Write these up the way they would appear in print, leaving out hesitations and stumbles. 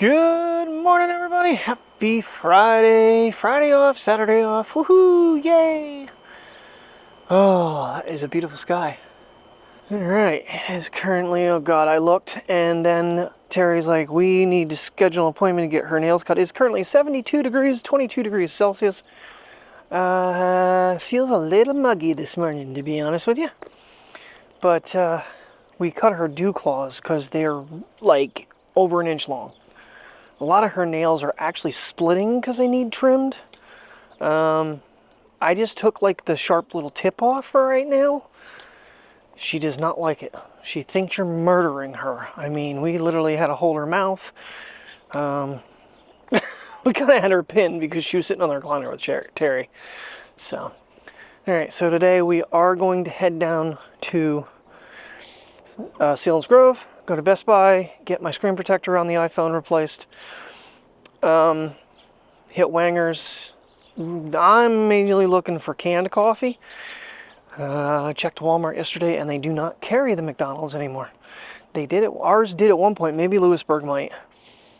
Good morning, everybody. Happy Friday. Friday off, Saturday off. Woohoo, yay. Oh, that is a beautiful sky. All right, it is currently, oh God, I looked and then Terry's like, we need to schedule an appointment to get her nails cut. It's currently 72 degrees, 22 degrees Celsius. Feels a little muggy this morning, to be honest with you. But we cut her dew claws because they're like over an inch long. A lot of her nails are actually splitting because they need trimmed. I just took like the sharp little tip off for right now. She does not like it. She thinks you're murdering her. I mean, we literally had to hold her mouth. We kind of had her pinned because she was sitting on the recliner with Terry. So, all right, so today we are going to head down to Sealands Grove, go to Best Buy, get my screen protector on the iPhone replaced, hit Wanger's. I'm mainly looking for canned coffee. I checked Walmart yesterday and they do not carry the McDonald's anymore. They did it, ours did at one point, maybe Lewisburg might. I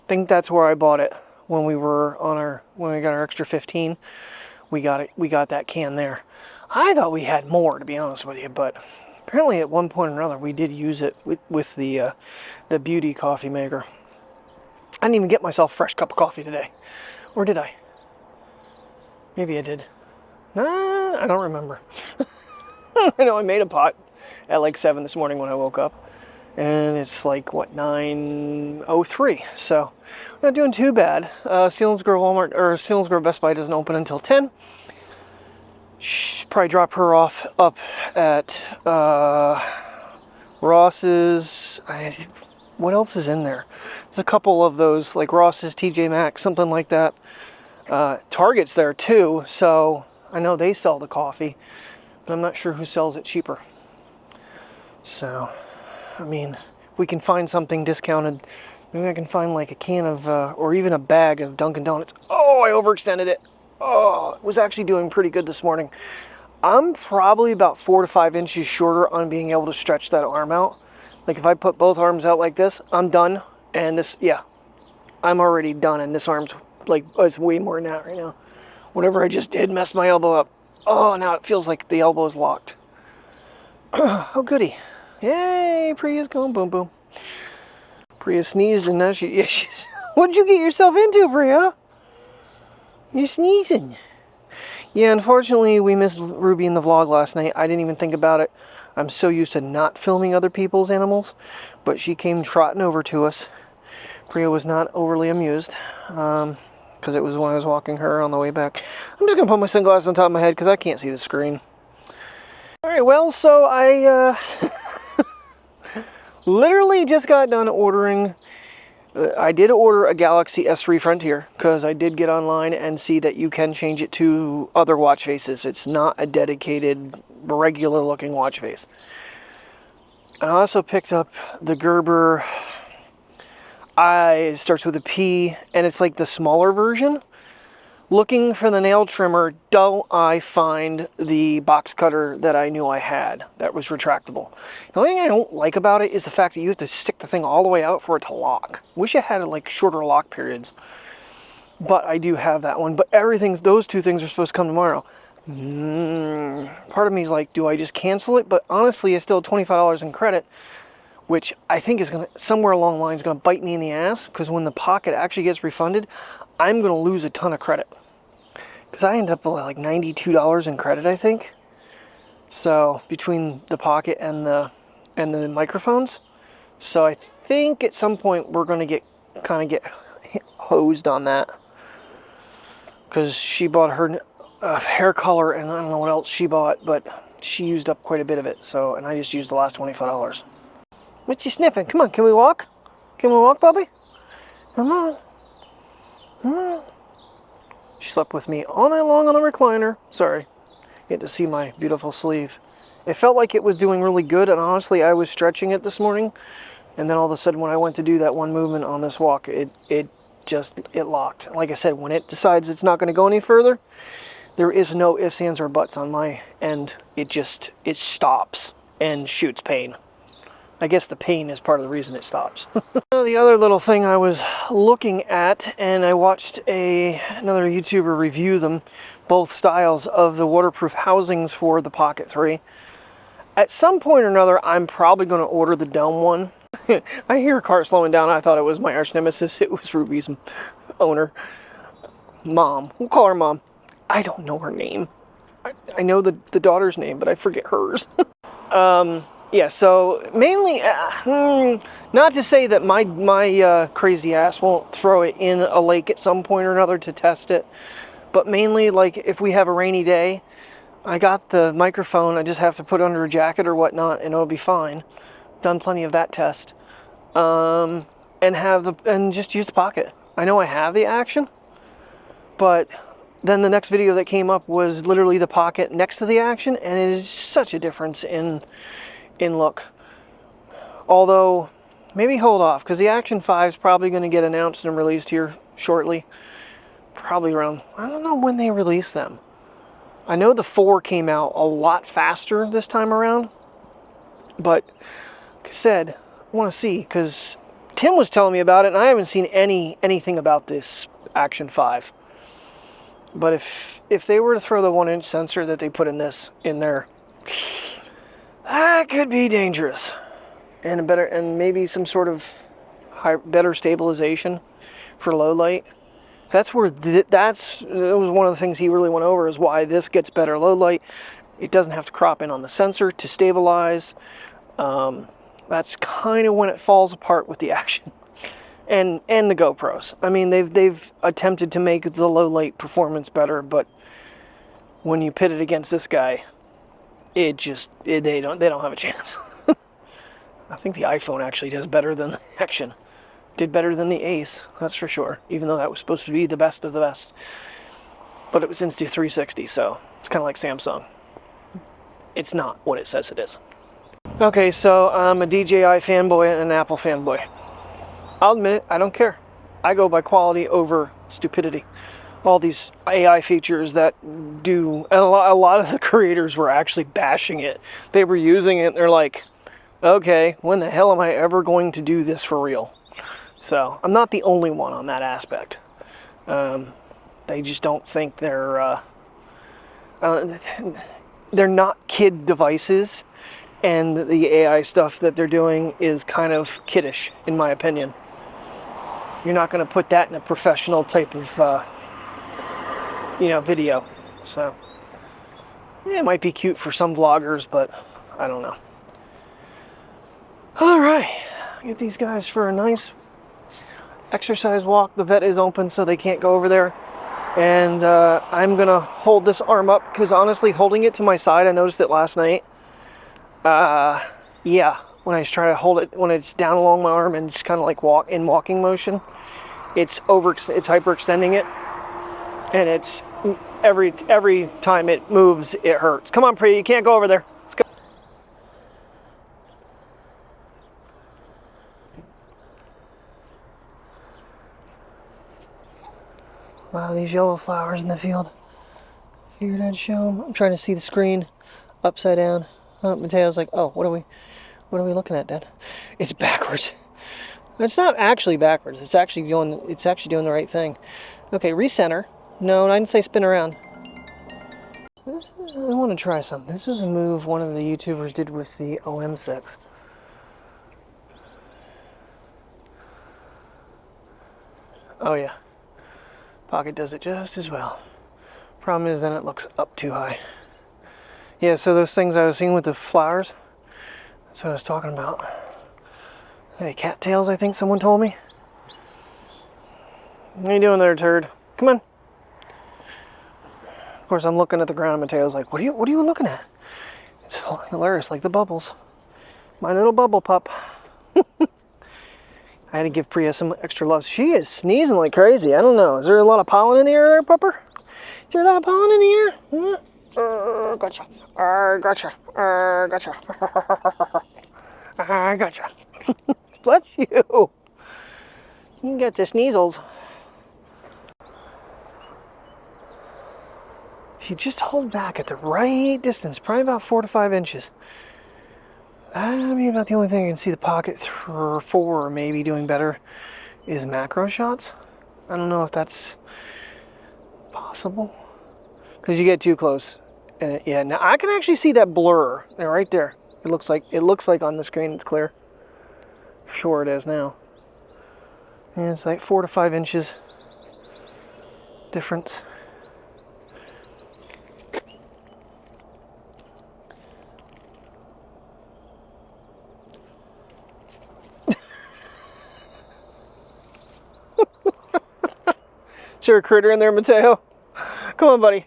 think that's where I bought it when we were on when we got our extra 15. We got that can there. I thought we had more, to be honest with you, but apparently at one point or another we did use it with the beauty coffee maker. I didn't even get myself a fresh cup of coffee today. Or did I? Maybe I did. Nah, I don't remember. I know I made a pot at like 7 this morning when I woke up. And it's like, what, 9:03. So, not doing too bad. Sealands Grove Walmart, or Sealands Grove Best Buy doesn't open until 10. Probably drop her off up at Ross's. What else is in there? There's a couple of those, like Ross's, TJ Maxx, something like that. Target's there too, so I know they sell the coffee, but I'm not sure who sells it cheaper. So, I mean, if we can find something discounted, maybe I can find like a can of, or even a bag of Dunkin' Donuts. Oh, I overextended it. Oh, it was actually doing pretty good this morning. I'm probably about 4 to 5 inches shorter on being able to stretch that arm out. Like if I put both arms out like this, I'm done. And this, yeah, I'm already done. And this arm's like, it's way more than that right now. Whatever I just did messed my elbow up. Oh, now it feels like the elbow is locked. Oh, goody. Yay, Priya's going boom, boom. Priya sneezed and now she's, what did you get yourself into, Priya? You're sneezing. Yeah, unfortunately, we missed Ruby in the vlog last night. I didn't even think about it. I'm so used to not filming other people's animals, but she came trotting over to us. Priya was not overly amused, because it was when I was walking her on the way back. I'm just going to put my sunglasses on top of my head because I can't see the screen. Alright, well, so I literally just got done ordering. I did order a Galaxy S3 Frontier because I did get online and see that you can change it to other watch faces. It's not a dedicated, regular looking watch face. I also picked up the Gerber. It starts with a P and it's like the smaller version. Looking for the nail trimmer, don't I find the box cutter that I knew I had that was retractable. The only thing I don't like about it is the fact that you have to stick the thing all the way out for it to lock. Wish it had like shorter lock periods. But I do have that one. But those two things are supposed to come tomorrow. Part of me is like, do I just cancel it? But honestly, it's still $25 in credit, which I think is going to, somewhere along the line, is going to bite me in the ass. Because when the Pocket actually gets refunded, I'm going to lose a ton of credit. Because I ended up with like $92 in credit, I think. So, between the Pocket and the microphones. So, I think at some point we're going to kind of get hosed on that. Because she bought her hair color and I don't know what else she bought, but she used up quite a bit of it. So, and I just used the last $25. What you sniffing? Come on, can we walk? Can we walk, Bobby? Come on. Come on. She slept with me all night long on the recliner. Sorry. You get to see my beautiful sleeve. It felt like it was doing really good, and honestly, I was stretching it this morning. And then all of a sudden, when I went to do that one movement on this walk, it locked. Like I said, when it decides it's not going to go any further, there is no ifs, ands, or buts on my end. It stops and shoots pain. I guess the pain is part of the reason it stops. The other little thing I was looking at, and I watched another YouTuber review them, both styles of the waterproof housings for the Pocket 3. At some point or another, I'm probably going to order the dome one. I hear a car slowing down. I thought it was my arch nemesis. It was Ruby's owner. Mom. We'll call her Mom. I don't know her name. I know the daughter's name, but I forget hers. Yeah, so mainly, not to say that my crazy ass won't throw it in a lake at some point or another to test it, but mainly, like, if we have a rainy day, I got the microphone, I just have to put it under a jacket or whatnot, and it'll be fine. Done plenty of that test. And just use the Pocket. I know I have the Action, but then the next video that came up was literally the Pocket next to the Action, and it is such a difference in look. Although, maybe hold off, because the Action 5 is probably going to get announced and released here shortly. Probably around, I don't know when they release them. I know the 4 came out a lot faster this time around, but like I said, I want to see, because Tim was telling me about it, and I haven't seen anything about this Action 5. But if they were to throw the 1-inch sensor that they put in there, that could be dangerous, and maybe some sort of better stabilization for low light. That's where that was one of the things he really went over, is why this gets better low light. It doesn't have to crop in on the sensor to stabilize. That's kind of when it falls apart with the Action and the GoPros. I mean, they've attempted to make the low light performance better, but when you pit it against this guy, they don't have a chance. I think the iPhone actually does better than the Action. Did better than the Ace, that's for sure, even though that was supposed to be the best of the best. But it was Insta360, so it's kind of like Samsung. It's not what it says it is. Okay, so I'm a DJI fanboy and an Apple fanboy. I'll admit it, I don't care. I go by quality over stupidity. All these AI features that do, and a lot of the creators were actually bashing it. They were using it, and they're like, okay, when the hell am I ever going to do this for real? So I'm not the only one on that aspect. They just don't think they're not kid devices, and the AI stuff that they're doing is kind of kiddish, in my opinion. You're not going to put that in a professional type of video. So yeah, it might be cute for some vloggers, but I don't know. All right, get these guys for a nice exercise walk. The vet is open, so they can't go over there. And I'm gonna hold this arm up, because honestly, holding it to my side, I noticed it last night. Yeah, when I was trying to hold it, when it's down along my arm and just kind of like walking motion, it's hyperextending it, and it's every time it moves, it hurts. Come on, Priya, you can't go over there. Let's go. A lot of these yellow flowers in the field. Figured I'd show them. I'm trying to see the screen upside down. Oh, Mateo's like, oh, what are we looking at, Dad? It's backwards. It's not actually backwards. It's actually doing the right thing. Okay, recenter. No, I didn't say spin around. I want to try something. This was a move one of the YouTubers did with the OM6. Oh yeah. Pocket does it just as well. Problem is, then it looks up too high. Yeah, so those things I was seeing with the flowers, that's what I was talking about. Hey, cattails, I think someone told me. What are you doing there, turd? Come on. Of course, I'm looking at the ground, and Mateo's like, what are you looking at? It's hilarious, like the bubbles. My little bubble pup. I had to give Priya some extra love. She is sneezing like crazy. I don't know. Is there a lot of pollen in the air there, pupper? Is there a lot of pollen in the air? Gotcha. Gotcha. Gotcha. Gotcha. Bless you. You can get the sneezels. If you just hold back at the right distance, probably about 4 to 5 inches. Maybe about the only thing I can see the Pocket 4 maybe doing better is macro shots. I don't know if that's possible because you get too close. Yeah, now I can actually see that blur right there. It looks like on the screen it's clear. For sure it is now. And it's like 4 to 5 inches difference. Is there a critter in there, Mateo? Come on, buddy.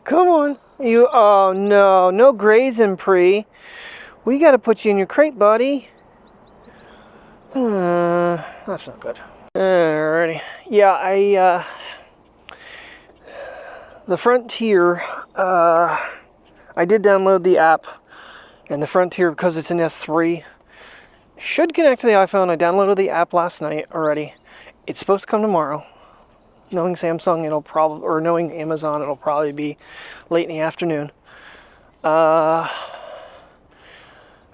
Come on. You, oh no, no grazing, Pre. We gotta put you in your crate, buddy. That's not good. Alrighty. Yeah, the Frontier, I did download the app, and the Frontier, because it's an S3, should connect to the iPhone. I downloaded the app last night already. It's supposed to come tomorrow. Knowing Samsung, it'll probably, or knowing Amazon, it'll probably be late in the afternoon. I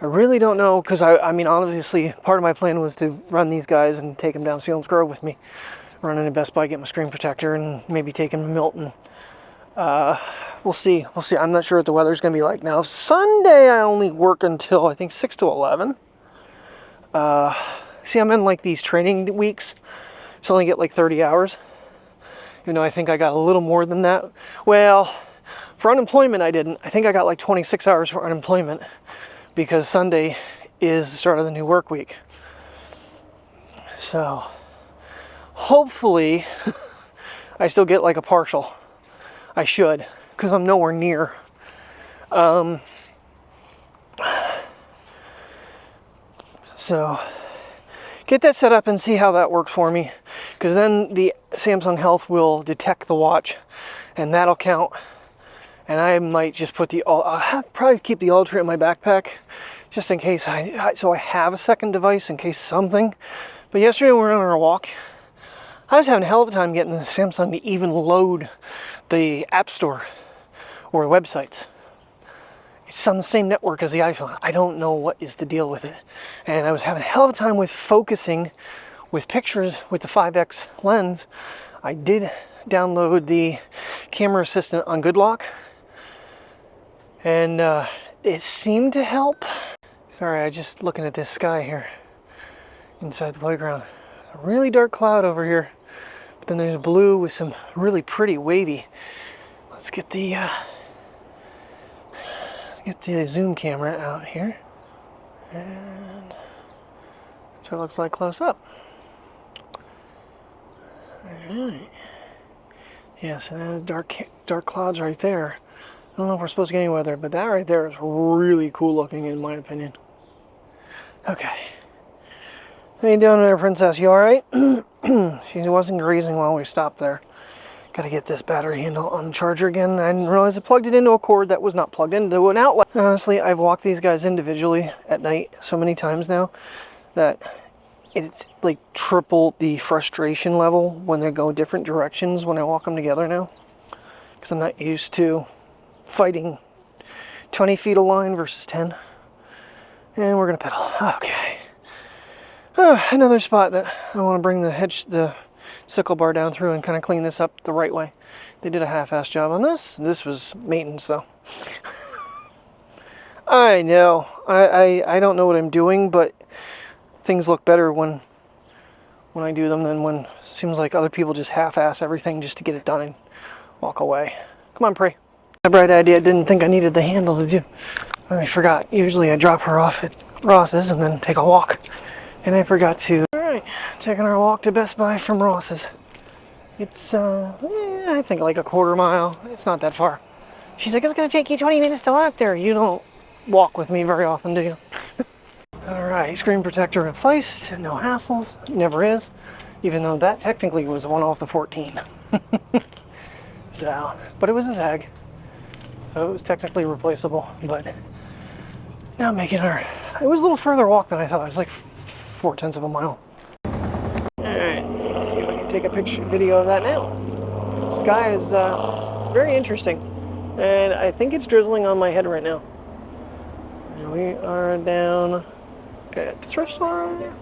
really don't know, because I mean, obviously, part of my plan was to run these guys and take them down Sealands Grove with me. Run into Best Buy, get my screen protector, and maybe take them to Milton. We'll see. We'll see. I'm not sure what the weather's going to be like. Now, Sunday, I only work until, I think, 6 to 11. See, I'm in, like, these training weeks, so I only get, like, 30 hours. Even though I think I got a little more than that. Well, for unemployment, I didn't. I think I got like 26 hours for unemployment because Sunday is the start of the new work week. So, hopefully, I still get like a partial. I should, because I'm nowhere near. So, get that set up and see how that works for me, because then the Samsung Health will detect the watch and that'll count. And I might just put I'll probably keep the Ultra in my backpack just in case so I have a second device in case something. But yesterday when we were on our walk, I was having a hell of a time getting the Samsung to even load the App Store or websites. It's on the same network as the iPhone. I don't know what is the deal with it. And I was having a hell of a time with focusing with pictures with the 5X lens. I did download the camera assistant on Good Lock. And it seemed to help. Sorry, I just looking at this sky here inside the playground. A really dark cloud over here. But then there's blue with some really pretty wavy. Let's get the zoom camera out here, and that's what it looks like close up. Alright. Yeah, so dark clouds right there. I don't know if we're supposed to get any weather, but that right there is really cool looking in my opinion. Okay. How you doing there, Princess? You alright? She wasn't grazing while we stopped there. Gotta get this battery handle on the charger again. I didn't realize I plugged it into a cord that was not plugged into an outlet. Honestly, I've walked these guys individually at night so many times now that it's like triple the frustration level when they go different directions when I walk them together now. Because I'm not used to fighting 20 feet of line versus 10. And we're gonna pedal. Okay. Another spot that I want to bring the sickle bar down through and kind of clean this up the right way. They did a half-ass job on this. This was maintenance though. I know. I don't know what I'm doing, but things look better when I do them than when it seems like other people just half-ass everything just to get it done and walk away. Come on, Pre. A bright idea. Didn't think I needed the handle to do. I forgot. Usually I drop her off at Ross's and then take a walk. And I forgot to. Alright, taking our walk to Best Buy from Ross's. It's, I think like a quarter mile. It's not that far. She's like, it's going to take you 20 minutes to walk there. You don't walk with me very often, do you? Alright, screen protector replaced. No hassles. Never is. Even though that technically was one off the 14. So, but it was a Zag. So it was technically replaceable. But now making her. It was a little further walk than I thought. It was like 0.4 of a mile. Alright, so let's see if I can take a video of that now. The sky is very interesting. And I think it's drizzling on my head right now. And we are down at the thrift store.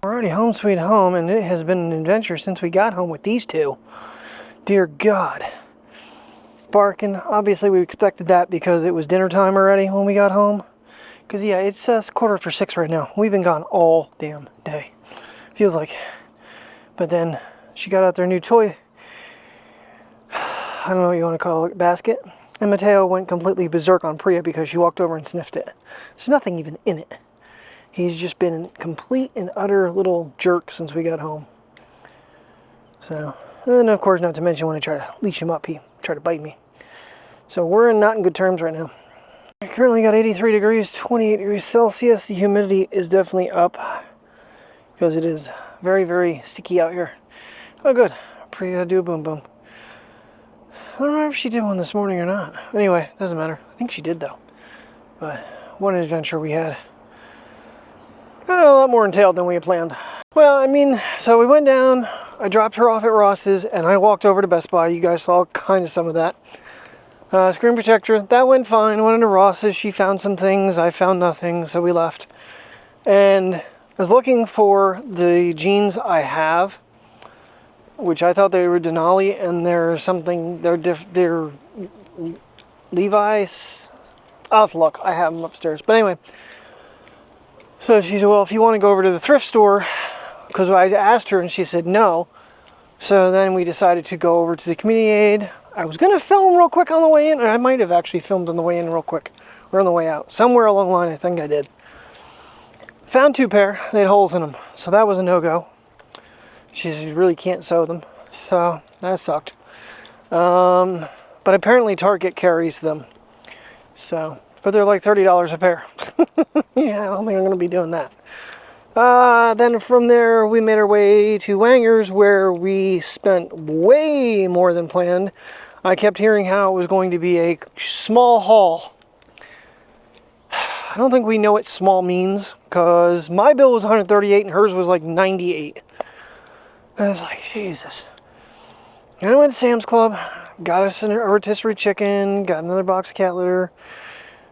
Already home sweet home, and it has been an adventure since we got home with these two. Dear God. Barking. Obviously we expected that because it was dinner time already when we got home. Because yeah, it's 5:45 right now. We've been gone all damn day. Feels like. But then she got out their new toy, I don't know what you want to call it, basket. And Mateo went completely berserk on Priya because she walked over and sniffed it. There's nothing even in it. He's just been a complete and utter little jerk since we got home. So, and then of course, not to mention when I try to leash him up, he tried to bite me. So we're not in good terms right now. I currently got 83 degrees, 28 degrees Celsius. The humidity is definitely up because it is very, very sticky out here. Oh good, Priya do a boom boom. I don't know if she did one this morning or not. Anyway, doesn't matter. I think she did though. But what an adventure we had. A lot more entailed than we had planned. Well, I mean, so we went down, I dropped her off at Ross's, and I walked over to Best Buy. You guys saw kind of some of that. Screen protector, that went fine. Went into Ross's, she found some things, I found nothing, so we left. And I was looking for the jeans I have, which I thought they were Denali, and they're something, they're Levi's. I'll have to look, I have them upstairs. But anyway, so she said, well, if you want to go over to the thrift store, because I asked her and she said no. So then we decided to go over to the community aid. I was going to film real quick on the way in, or I might have actually filmed on the way in real quick, or on the way out. Somewhere along the line, I think I did. Found two pair, they had holes in them, so that was a no-go. She really can't sew them, so that sucked. But apparently Target carries them, so, but they're like $30 a pair. Yeah, I don't think I'm going to be doing that. Then from there we made our way to Wangers, where we spent way more than planned. I kept hearing how it was going to be a small haul. I don't think we know what small means, because my bill was 138 and hers was like 98. I was like, Jesus. And I went to Sam's Club, got us a rotisserie chicken, got another box of cat litter,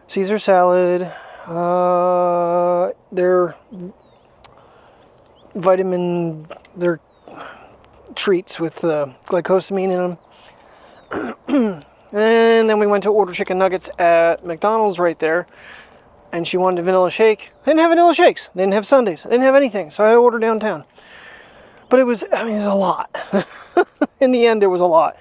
Caesar salad, their their treats with glycosamine in them. And then we went to order chicken nuggets at McDonald's right there. And she wanted a vanilla shake. They didn't have vanilla shakes. They didn't have sundaes. They didn't have anything. So I had to order downtown. But it was a lot. In the end, it was a lot.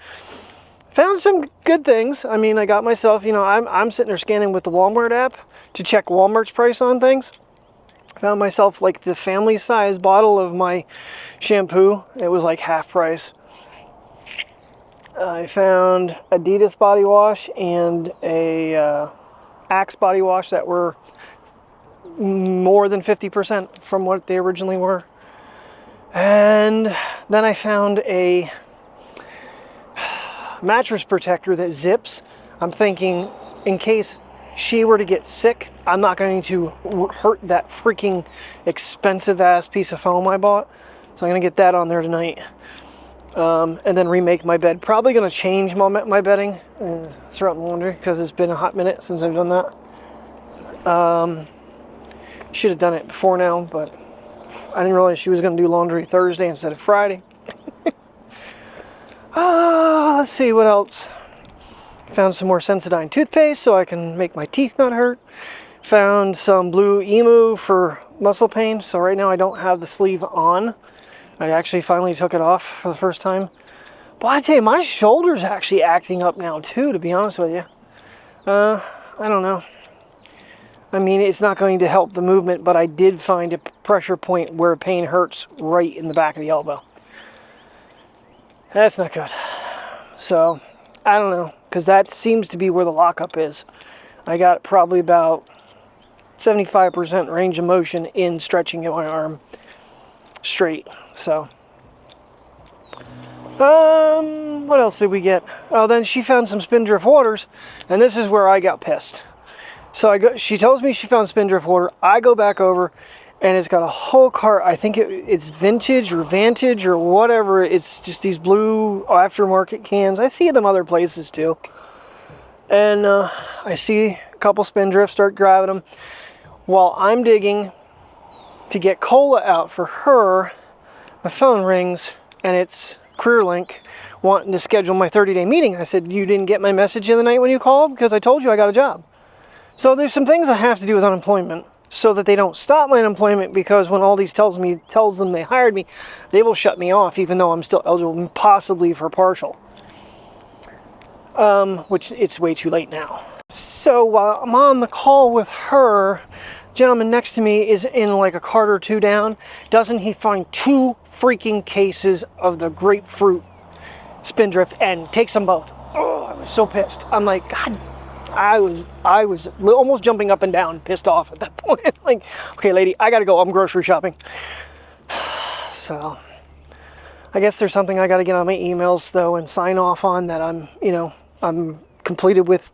Found some good things. I mean, I got myself, I'm sitting there scanning with the Walmart app to check Walmart's price on things. Found myself like the family size bottle of my shampoo. It was like half price. I found Adidas body wash and a Axe body wash that were more than 50% from what they originally were. And then I found a mattress protector that zips. I'm thinking, in case she were to get sick, I'm not going to hurt that freaking expensive ass piece of foam I bought. So I'm going to get that on there tonight. And then remake my bed. Probably going to change my bedding, throw out in the laundry, because it's been a hot minute since I've done that. Should have done it before now, but I didn't realize she was going to do laundry Thursday instead of Friday. Let's see what else. Found some more Sensodyne toothpaste so I can make my teeth not hurt. Found some Blue Emu for muscle pain. So right now I don't have the sleeve on. I actually finally took it off for the first time. But I tell you, my shoulder's actually acting up now too, to be honest with you. I don't know. I mean, it's not going to help the movement, but I did find a pressure point where pain hurts right in the back of the elbow. That's not good. So, I don't know, because that seems to be where the lockup is. I got probably about 75% range of motion in stretching my arm straight. So, what else did we get? Oh, then she found some Spindrift waters, and this is where I got pissed. So she tells me she found Spindrift water. I go back over, and it's got a whole cart. I think it's vintage or Vantage or whatever. It's just these blue aftermarket cans. I see them other places too. And I see a couple Spindrifts, start grabbing them. While I'm digging to get cola out for her, my phone rings, and it's CareerLink wanting to schedule my 30-day meeting. I said, you didn't get my message the other night when you called? Because I told you I got a job. So there's some things I have to do with unemployment so that they don't stop my unemployment, because when all these tells them they hired me, they will shut me off even though I'm still eligible, possibly for partial. Which it's way too late now. So while I'm on the call with her, gentleman next to me is in like a cart or two down. Doesn't he find 2 freaking cases of the grapefruit Spindrift and takes them both? Oh, I was so pissed. I'm like, God, I was almost jumping up and down, pissed off at that point. Like, okay, lady, I gotta go. I'm grocery shopping. So, I guess there's something I gotta get on my emails though and sign off on that I'm completed with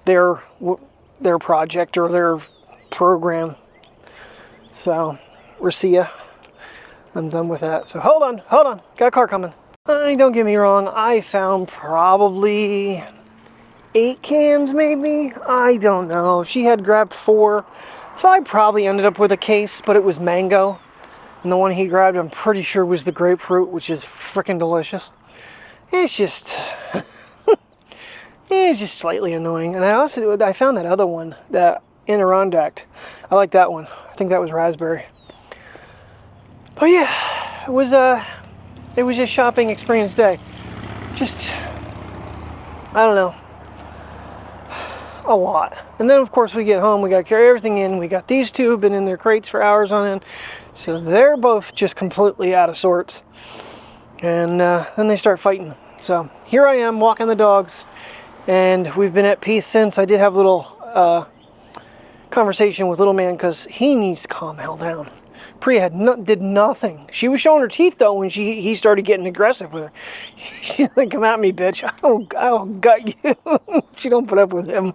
their project or their program. So, Racia, I'm done with that. So hold on, got a car coming. Don't get me wrong, I found probably 8 cans maybe, I don't know. She had grabbed 4, so I probably ended up with a case, but it was mango. And the one he grabbed, I'm pretty sure was the grapefruit, which is freaking delicious. It's just, it's just slightly annoying. And I found that other one, that Adirondack. I like that one. I think that was raspberry. But yeah, it was a shopping experience day. Just, I don't know. a lot. And then of course we get home, we got to carry everything in. We got these two been in their crates for hours on end, so they're both just completely out of sorts. And then they start fighting. So here I am walking the dogs, and we've been at peace since. I did have a little conversation with little man because he needs to calm hell down. Priya did nothing. She was showing her teeth though when he started getting aggressive with her. She's like, "Come at me, bitch! I'll gut you." She don't put up with him.